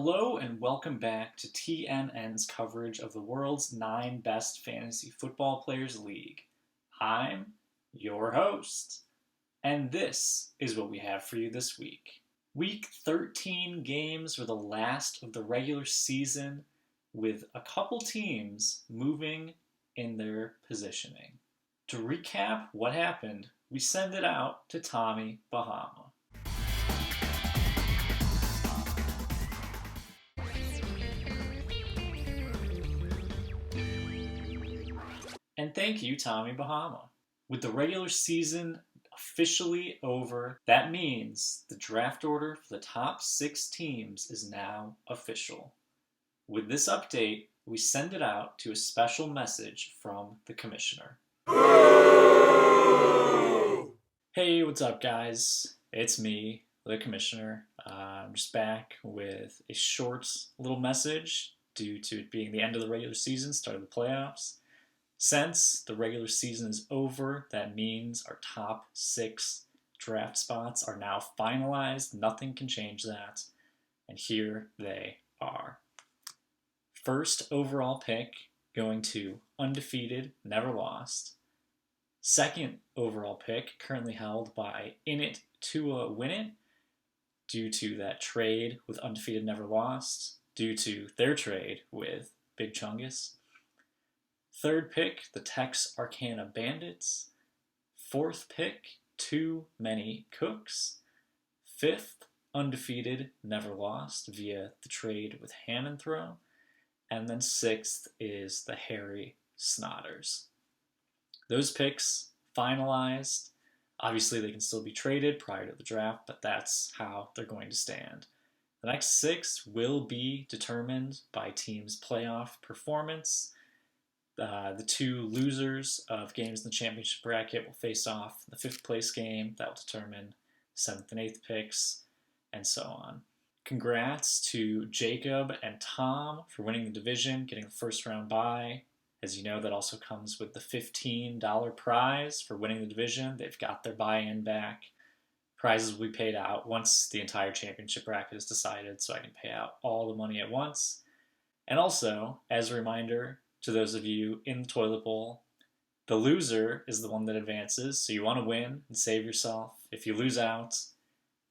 Hello and welcome back to TNN's coverage of the world's 9 best fantasy football players league. I'm your host, and this is what we have for you this week. Week 13 games were the last of the regular season, with a couple teams moving in their positioning. To recap what happened, we send it out to Tommy Bahama. And thank you, Tommy Bahama. With the regular season officially over, that means the draft order for the top 6 teams is now official. With this update, we send it out to a special message from the commissioner. Hey, what's up, guys? It's me, the commissioner. I'm just back with a short little message due to it being the end of the regular season, start of the playoffs. Since the regular season is over, that means our top 6 draft spots are now finalized. Nothing can change that. And here they are. First overall pick going to undefeated, never lost. Second overall pick currently held by Init Tua Winit due to that trade with undefeated, never lost, due to their trade with Big Chungus. Third pick, the Tex Arcana Bandits. Fourth pick, Too Many Cooks. Fifth, undefeated, never lost via the trade with Ham and Throw. And then sixth is the Harry Snotters. Those picks finalized. Obviously, they can still be traded prior to the draft, but that's how they're going to stand. The next 6 will be determined by teams' playoff performance. The 2 losers of games in the championship bracket will face off in the 5th place game. That will determine 7th and 8th picks, and so on. Congrats to Jacob and Tom for winning the division, getting the first round bye. As you know, that also comes with the $15 prize for winning the division. They've got their buy-in back. Prizes will be paid out once the entire championship bracket is decided, so I can pay out all the money at once. And also, as a reminder, to those of you in the toilet bowl, the loser is the one that advances, so you want to win and save yourself. If you lose out,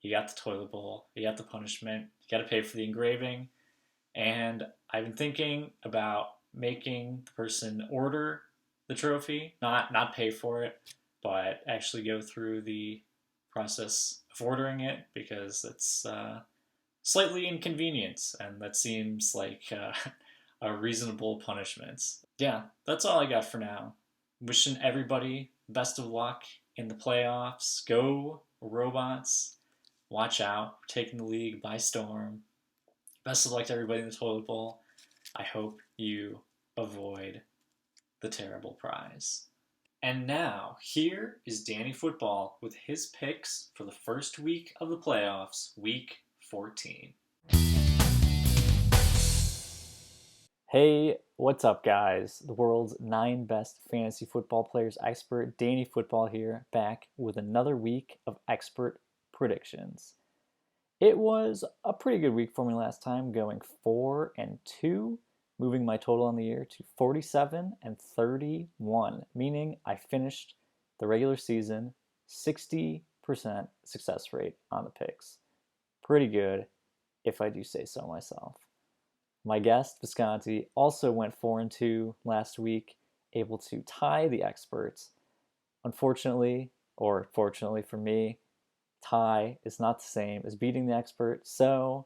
you got the toilet bowl, you got the punishment, you got to pay for the engraving, and I've been thinking about making the person order the trophy, not pay for it, but actually go through the process of ordering it, because it's slightly inconvenient, and that seems like a reasonable punishment. Yeah, that's all I got for now. Wishing everybody best of luck in the playoffs. Go Robots. Watch out. We're taking the league by storm. Best of luck to everybody in the toilet bowl. I hope you avoid the terrible prize. And now, here is Danny Football with his picks for the first week of the playoffs, week 14. Hey, what's up, guys? The world's 9 best fantasy football players expert, Danny Football here, back with another week of expert predictions. It was a pretty good week for me last time, going 4-2, moving my total on the year to 47 and 31, meaning I finished the regular season 60% success rate on the picks. Pretty good, if I do say so myself. My guest, Visconti, also went 4-2 last week, able to tie the experts. Unfortunately, or fortunately for me, tie is not the same as beating the expert, so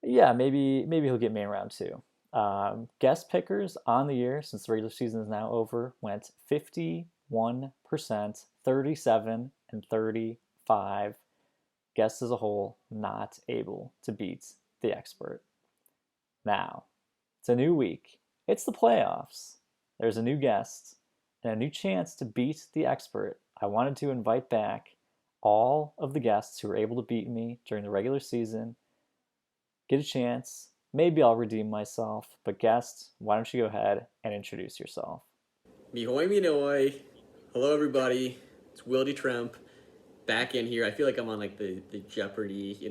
yeah, maybe he'll get me in round 2. Guest pickers on the year, since the regular season is now over, went 51%, 37, and 35. Guests as a whole not able to beat the expert. Now, it's a new week. It's the playoffs. There's a new guest and a new chance to beat the expert. I wanted to invite back all of the guests who were able to beat me during the regular season. Get a chance. Maybe I'll redeem myself. But guest, why don't you go ahead and introduce yourself? Mihoy Minoy. Hello, everybody. It's Wildy Trump back in here. I feel like I'm on like the Jeopardy,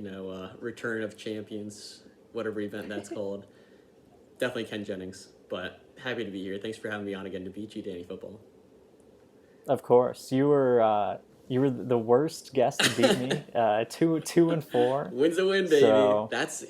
Return of Champions whatever event that's called. Definitely Ken Jennings, but happy to be here. Thanks for having me on again to beat you, Danny Football. Of course, you were the worst guest to beat me. Two and four. Win's a win, baby. So Look, that's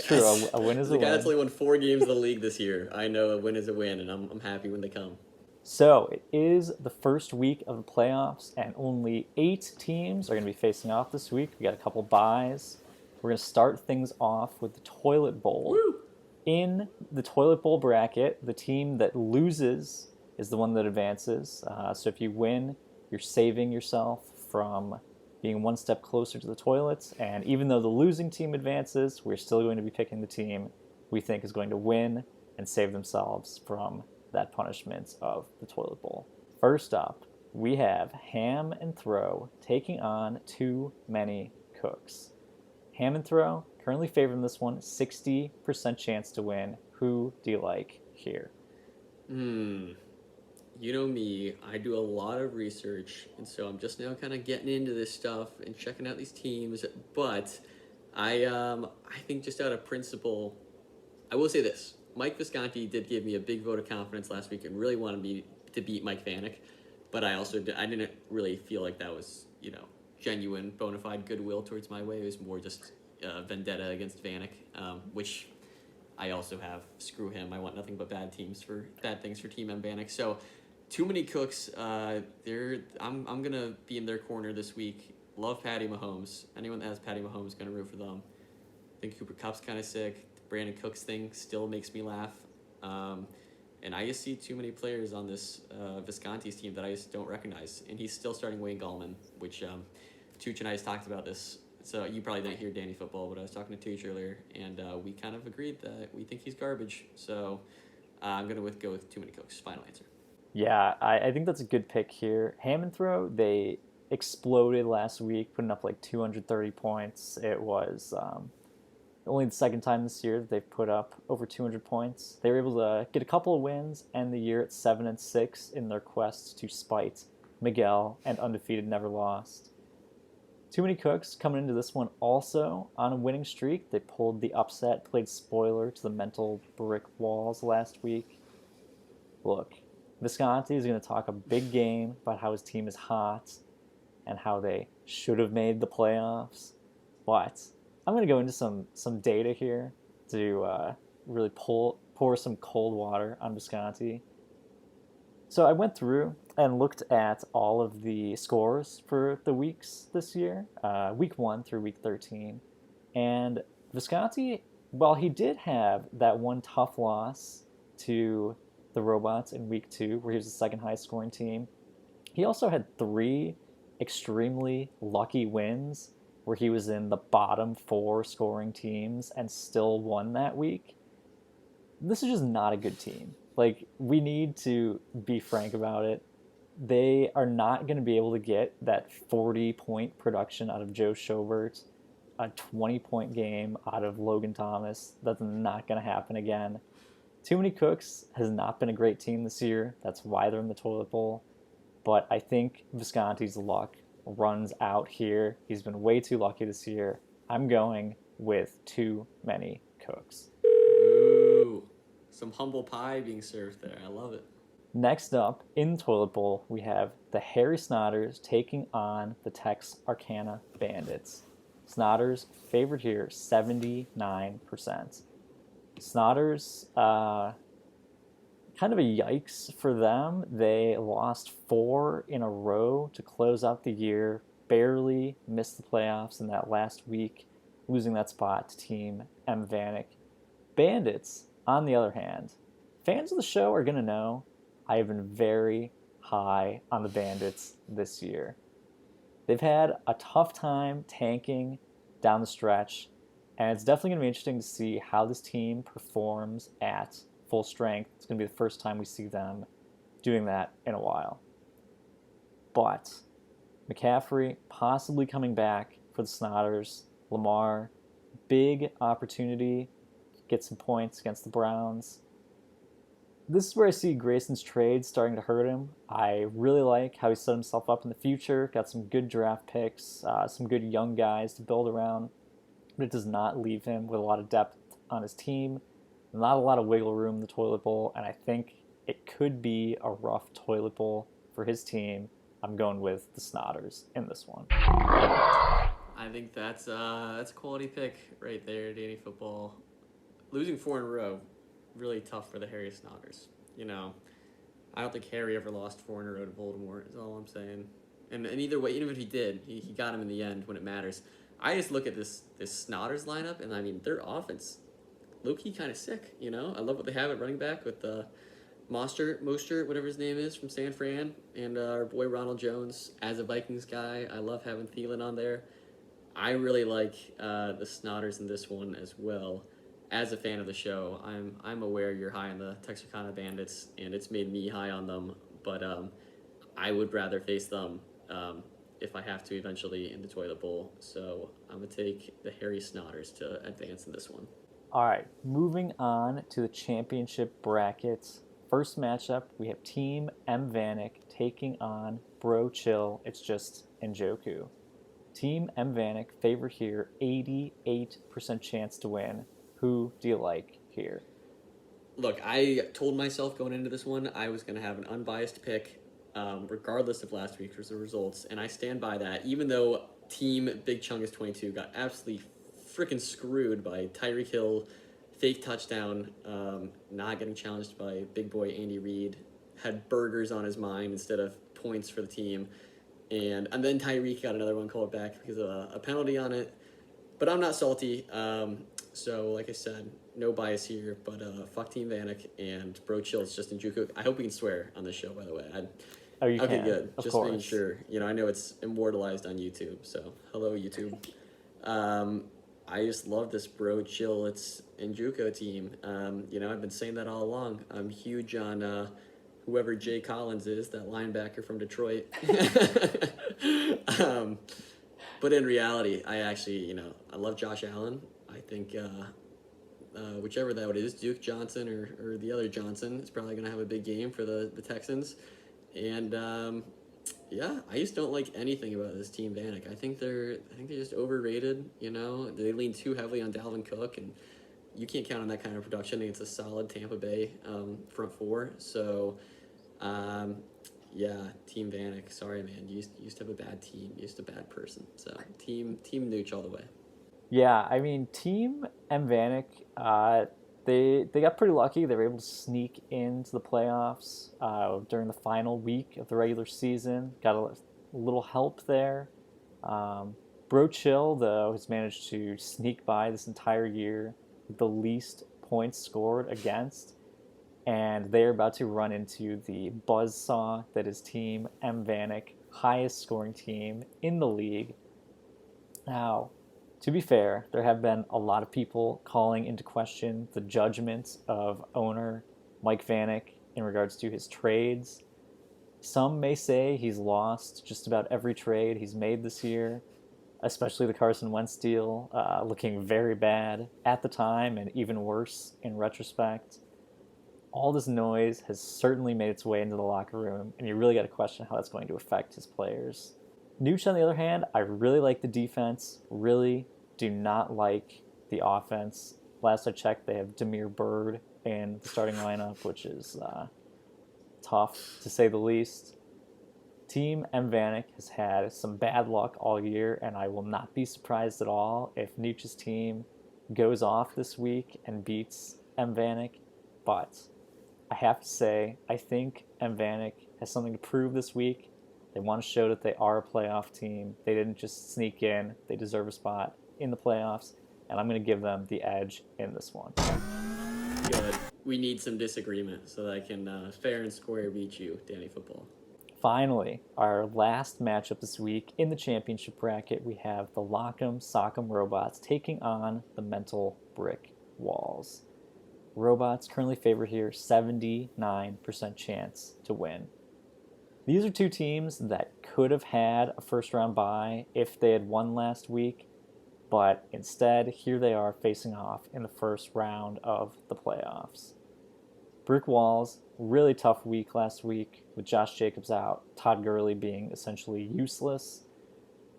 true. as A win is the a guy that's win. only won 4 games of the league this year, I know a win is a win, and I'm happy when they come. So it is the first week of the playoffs, and only 8 teams are going to be facing off this week. We got a couple buys. We're going to start things off with the Toilet Bowl. Woo! In the Toilet Bowl bracket, the team that loses is the one that advances. So if you win, you're saving yourself from being one step closer to the toilet. And even though the losing team advances, we're still going to be picking the team we think is going to win and save themselves from that punishment of the Toilet Bowl. First up, we have Ham and Throw taking on Too Many Cooks. Ham and Throw currently favored in this one, 60% chance to win. Who do you like here? You know me, I do a lot of research, and so I'm just now kind of getting into this stuff and checking out these teams. But I think just out of principle, I will say this: Mike Visconti did give me a big vote of confidence last week and really wanted me to beat Mike Vanek. But I didn't really feel like that was genuine, bona fide goodwill towards my way. It was more just vendetta against Vanek, which I also have. Screw him. I want nothing but bad things for Team M Vanek. So too many cooks. I'm gonna be in their corner this week. Love Patty Mahomes. Anyone that has Patty Mahomes gonna root for them. I think Cooper Kupp's kind of sick. The Brandon Cooks thing still makes me laugh. And I just see too many players on this Visconti's team that I just don't recognize. And he's still starting Wayne Gallman, which Tooch and I just talked about this. So you probably didn't hear Danny Football, but I was talking to Tooch earlier, and we kind of agreed that we think he's garbage. So I'm going to go with Too Many Cooks. Final answer. Yeah, I think that's a good pick here. Ham and Throw, they exploded last week, putting up like 230 points. It was only the second time this year that they've put up over 200 points. They were able to get a couple of wins, end the year at 7-6 in their quest to spite Miguel and undefeated never lost. Too Many Cooks coming into this one also on a winning streak. They pulled the upset, played spoiler to the mental brick walls last week. Look, Visconti is going to talk a big game about how his team is hot and how they should have made the playoffs. But I'm going to go into some data here to really pour some cold water on Visconti. So I went through and looked at all of the scores for the weeks this year, week 1 through week 13. And Visconti, while he did have that one tough loss to the Robots in week 2, where he was the second highest scoring team, he also had 3 extremely lucky wins where he was in the bottom 4 scoring teams and still won that week. This is just not a good team. Like, we need to be frank about it. They are not going to be able to get that 40-point production out of Joe Schobert, a 20-point game out of Logan Thomas. That's not going to happen again. Too Many Cooks has not been a great team this year. That's why they're in the toilet bowl. But I think Visconti's luck runs out here. He's been way too lucky this year. I'm going with Too Many Cooks. Ooh, some humble pie being served there. I love it. Next up, in the toilet bowl, we have the Harry Snotters taking on the Tex Arcana Bandits. Snotters favored here, 79%. Snotters, kind of a yikes for them. They lost 4 in a row to close out the year, barely missed the playoffs in that last week, losing that spot to Team M. Vanek. Bandits, on the other hand, fans of the show are going to know I have been very high on the Bandits this year. They've had a tough time tanking down the stretch, and it's definitely going to be interesting to see how this team performs at full strength. It's going to be the first time we see them doing that in a while. But McCaffrey possibly coming back for the Snotters. Lamar, big opportunity, get some points against the Browns. This is where I see Grayson's trade starting to hurt him. I really like how he set himself up in the future, got some good draft picks, some good young guys to build around, but it does not leave him with a lot of depth at on his team. Not a lot of wiggle room in the toilet bowl, and I think it could be a rough toilet bowl for his team. I'm going with the Snotters in this one. I think that's a quality pick right there, Danny Football. Losing 4 in a row, really tough for the Harry Snotters. I don't think Harry ever lost 4 in a row to Voldemort, is all I'm saying. And either way, even if he did, he got him in the end when it matters. I just look at this Snotters lineup, and I mean, their offense, low-key kind of sick, I love what they have at running back with Mostert, whatever his name is, from San Fran, and our boy Ronald Jones. As a Vikings guy, I love having Thielen on there. I really like the Snotters in this one as well. As a fan of the show, I'm aware you're high on the Texarkana Bandits, and it's made me high on them. But I would rather face them if I have to eventually in the toilet bowl. So I'm gonna take the Harry Snotters to advance in this one. All right, moving on to the championship brackets. First matchup, we have Team M Vanek taking on Bro Chill. It's just Njoku. Team M Vanek favorite here, 88% chance to win. Who do you like here? Look, I told myself going into this one I was going to have an unbiased pick, regardless of last week's results, and I stand by that. Even though Team Big Chungus 22 got absolutely freaking screwed by Tyreek Hill, fake touchdown, not getting challenged by big boy Andy Reid, had burgers on his mind instead of points for the team, and then Tyreek got another one called back because of a penalty on it. But I'm not salty. So, like I said, no bias here, but fuck Team Vanek and Bro Chill. It's just Njoku. I hope we can swear on this show, by the way. You okay, can. good. Of Just course. making sure. I know it's immortalized on YouTube, so hello, YouTube. I just love this Bro Chill. It's Njoku team. I've been saying that all along. I'm huge on whoever Jay Collins is, that linebacker from Detroit. But in reality, I actually, I love Josh Allen. I think whichever that is, Duke Johnson or the other Johnson, is probably going to have a big game for the Texans. And I just don't like anything about this team Vanek. I think they're just overrated. They lean too heavily on Dalvin Cook, and you can't count on that kind of production against a solid Tampa Bay front four. So. Team Vanek. Sorry, man. You used to have a bad team. You used to a bad person. So team Nooch all the way. Yeah, I mean, Team M Vanek, they got pretty lucky. They were able to sneak into the playoffs during the final week of the regular season. Got a little help there. Bro Chill, though, has managed to sneak by this entire year with the least points scored against. And they're about to run into the buzzsaw that is Team M Vanek, highest scoring team in the league. Now, to be fair, there have been a lot of people calling into question the judgment of owner Mike Vanek in regards to his trades. Some may say he's lost just about every trade he's made this year, especially the Carson Wentz deal, looking very bad at the time and even worse in retrospect. All this noise has certainly made its way into the locker room, and you really got to question how that's going to affect his players. Nooch, on the other hand, I really like the defense, really do not like the offense. Last I checked, they have Demir Bird in the starting lineup, which is tough, to say the least. Team M Vanek has had some bad luck all year, and I will not be surprised at all if Nooch's team goes off this week and beats M Vanek, but I have to say, I think M Vanek has something to prove this week. They want to show that they are a playoff team. They didn't just sneak in. They deserve a spot in the playoffs, and I'm going to give them the edge in this one. Good. We need some disagreement so that I can fair and square beat you, Danny Football. Finally, our last matchup this week in the championship bracket, we have the Lock'em Sock'em Robots taking on the Mental Brick Walls. Robots currently favored here, 79% chance to win. These are two teams that could have had a first-round bye if they had won last week, but instead, here they are facing off in the first round of the playoffs. Brick Walls, really tough week last week with Josh Jacobs out, Todd Gurley being essentially useless.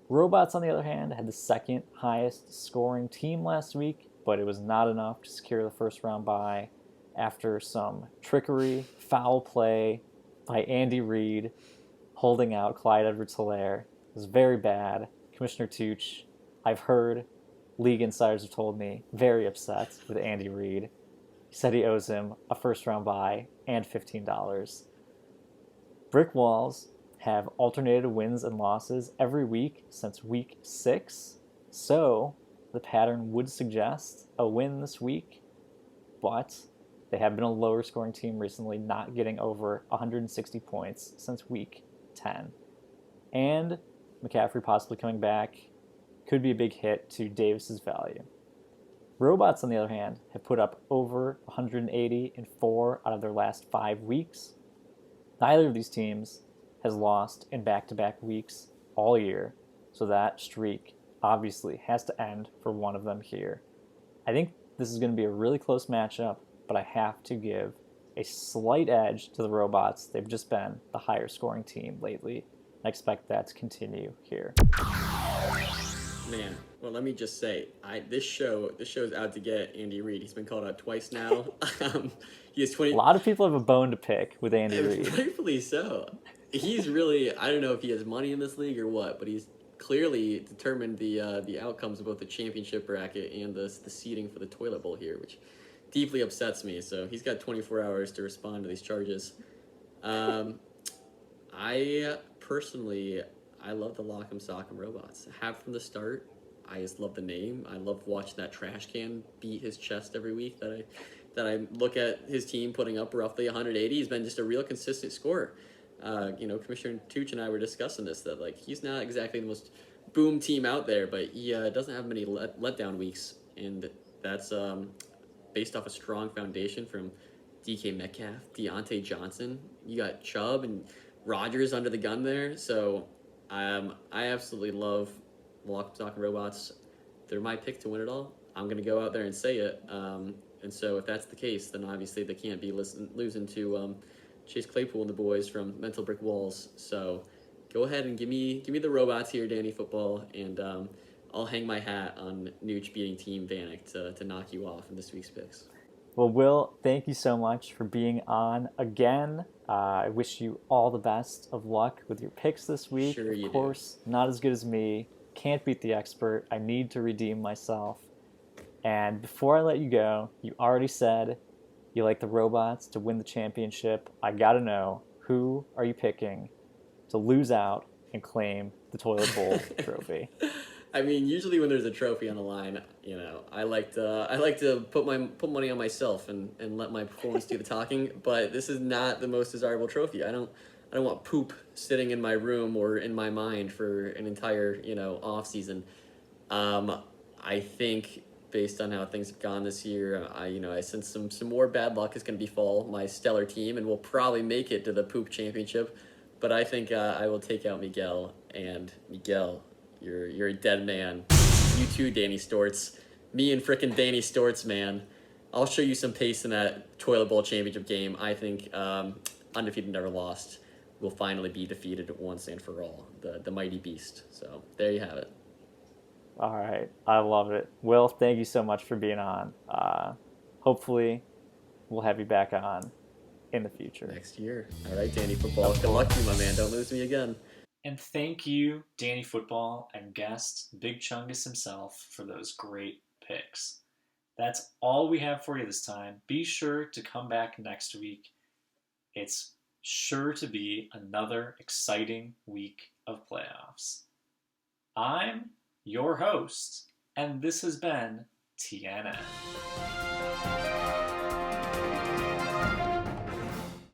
Robots, on the other hand, had the second highest scoring team last week but it was not enough to secure the first round bye after some trickery, foul play by Andy Reid holding out Clyde Edwards-Helaire. It was very bad. Commissioner Tooch, I've heard, league insiders have told me, very upset with Andy Reid. He said he owes him a first round bye and $15. Brick Walls have alternated wins and losses every week since week 6, so the pattern would suggest a win this week, but they have been a lower scoring team recently, not getting over 160 points since week 10. And McCaffrey possibly coming back could be a big hit to Davis's value. Robots, on the other hand, have put up over 180 in 4 out of their last 5 weeks. Neither of these teams has lost in back-to-back weeks all year, so that streak obviously has to end for one of them here. I think this is going to be a really close matchup, but I have to give a slight edge to the Robots. They've just been the higher scoring team lately. I expect that to continue here. Man, well, let me just say, this show's out to get Andy Reid. He's been called out twice now. He has 20. A lot of people have a bone to pick with Andy Reid. Rightfully so. He's really, I don't know if he has money in this league or what, but he's clearly determined the outcomes of both the championship bracket and the seeding for the toilet bowl here, which deeply upsets me. So he's got 24 hours to respond to these charges. I personally, I love the Lock'em Sock'em Robots. I have from the start. I just love the name. I love watching that trash can beat his chest every week. That I look at his team putting up roughly 180. He's been just a real consistent scorer. Commissioner Tooch and I were discussing this, that like he's not exactly the most boom team out there, but he doesn't have many letdown weeks, and that's based off a strong foundation from DK Metcalf, Deontay Johnson. You got Chubb and Rodgers under the gun there, so I absolutely love Lock'em Sock'em Robots. They're my pick to win it all. I'm gonna go out there and say it. And so if that's the case, then obviously they can't be losing to Chase Claypool and the boys from Mental Brick Walls. So go ahead and give me the Robots here, Danny Football, and I'll hang my hat on Nooch beating Team Vanek to knock you off in this week's picks. Well, Will, thank you so much for being on again. I wish you all the best of luck with your picks this week. Sure you do. Of course, not as good as me. Can't beat the expert. I need to redeem myself. And before I let you go, you already said you like the Robots to win the championship. I gotta know, who are you picking to lose out and claim the Toilet Bowl trophy? I mean, usually when there's a trophy on the line, I like to put money on myself and let my performance do the talking. But this is not the most desirable trophy. I don't want poop sitting in my room or in my mind for an entire off season. I think based on how things have gone this year, I sense some more bad luck is going to befall my stellar team, and we'll probably make it to the poop championship. But I think I will take out Miguel, and Miguel, you're a dead man. You too, Danny Storts. Me and frickin' Danny Storts, man. I'll show you some pace in that Toilet Bowl championship game. I think undefeated never lost will finally be defeated once and for all. The mighty beast. So there you have it. All right. I love it. Will, thank you so much for being on. Hopefully, we'll have you back on in the future. Next year. All right, Danny Football. Good luck to you, my man. Don't lose me again. And thank you, Danny Football and guest Big Chungus himself, for those great picks. That's all we have for you this time. Be sure to come back next week. It's sure to be another exciting week of playoffs. I'm your host, and this has been TNN.